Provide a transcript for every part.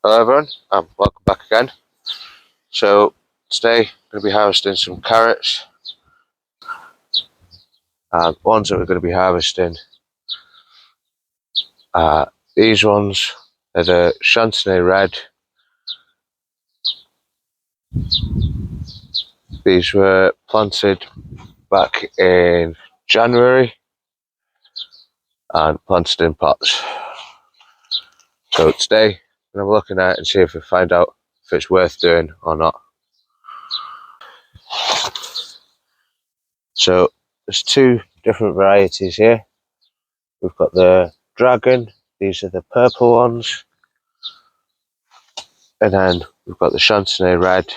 Hello everyone, welcome back again. So today I'm going to be harvesting some carrots, and ones that we're going to be harvesting are these ones. They're the Chantenay Red. These were planted back in January and planted in pots. So today I'm going to be looking at it and see if we find out if it's worth doing or not. So there's two different varieties here. We've got the Dragon, these are the purple ones, and then we've got the Chantenay Red.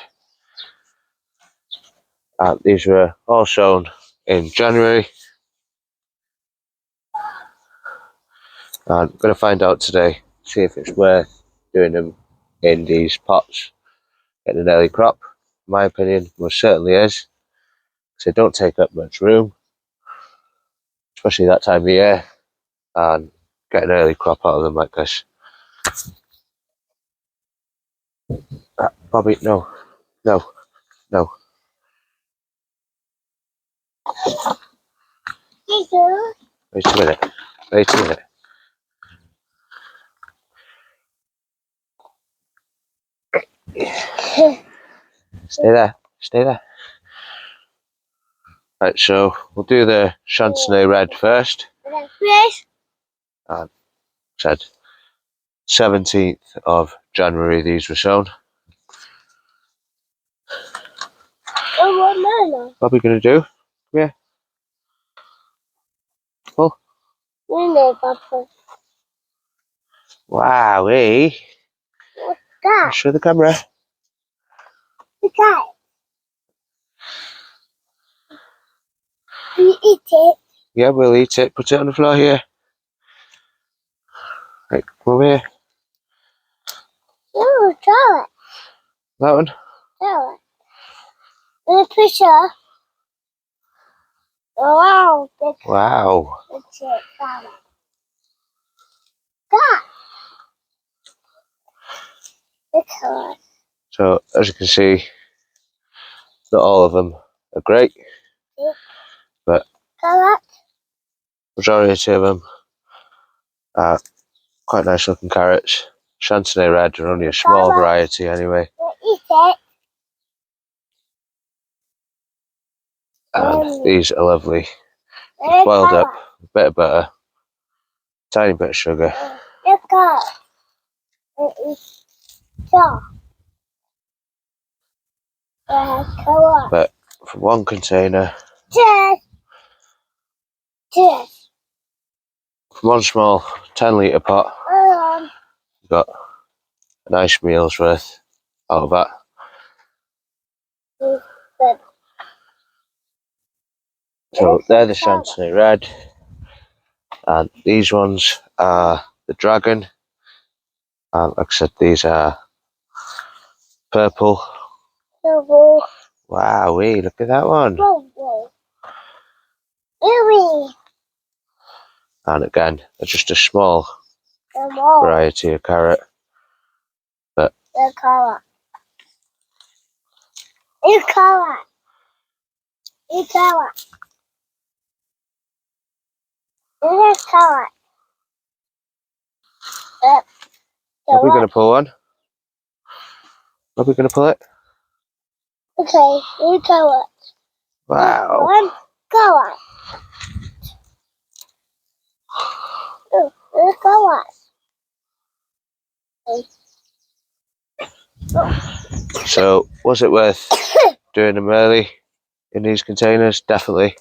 These were all sown in January. And I'm going to find out today, see if it's worth doing them in these pots, getting an early crop. In my opinion, most certainly is, because they don't take up much room, especially that time of year, and get an early crop out of them like this. Bobby, no. Wait a minute. Stay there. Right, so we'll do the Chantenay Red first. And said 17th of January these were sown. What are we going to do? Come here. Pull. Wowee. Show the camera. We eat it. Yeah, we'll eat it. Put it on the floor here. Right, come over here. No, throw it. That one. Throw it. The picture. Wow. Wow. That's it. Throw it. God. Because. So, as you can see, not all of them are great, but majority of them are quite nice looking carrots. Chantenay Red are only a small variety anyway. Eat it. And these are lovely. Boiled up, a bit of butter, tiny bit of sugar. But from one container, from one small 10-litre pot, you've got a nice meal's worth out of that. So they're the Chantenay Red, and these ones are the Dragon. Like I said, these are purple. Wowee, look at that one. And again, they're just a small variety of carrot. But are we going to pull one? Are we going to pull it? Okay, you go it. Wow. One, go on. Go on. So, was it worth doing them early in these containers? Definitely,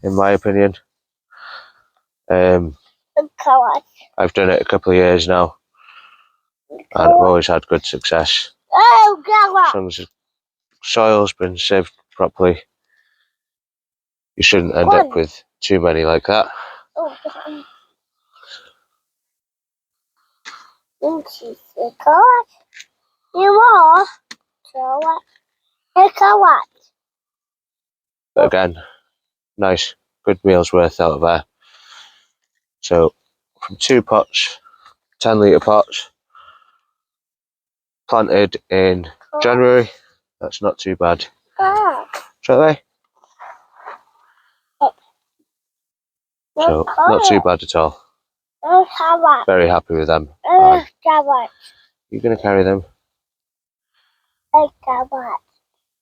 in my opinion. I've done it a couple of years now, and I've always had good success. As long as the soil's been sieved properly, you shouldn't end up with too many like that. But again, nice, good meal's worth out of there. So, from two pots, 10-litre pots, planted in January. That's not too bad. Shall So not too bad at all. Very happy with them. You're going to carry them?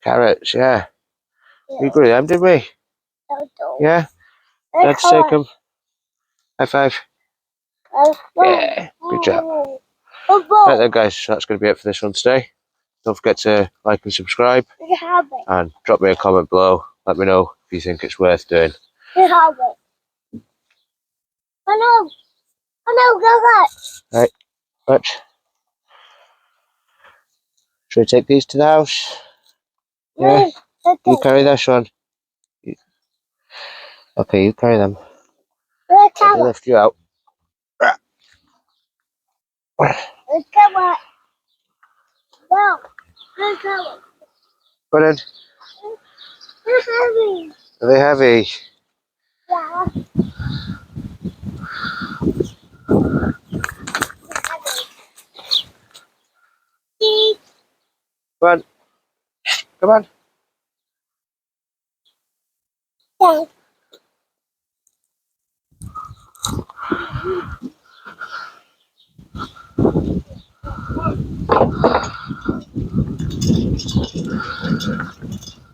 Carrots, yeah. We grew them, did we? Yeah. Let's take them. High five. Yeah, good job. Right then guys, that's going to be it for this one today. Don't forget to like and subscribe, and drop me a comment below. Let me know if you think it's worth doing. Right, watch. Should we take these to the house? Yeah. You carry this one. Okay, you carry them. Let me lift you out. Put in. Are they heavy? Yeah. Come on. Come on. Yeah.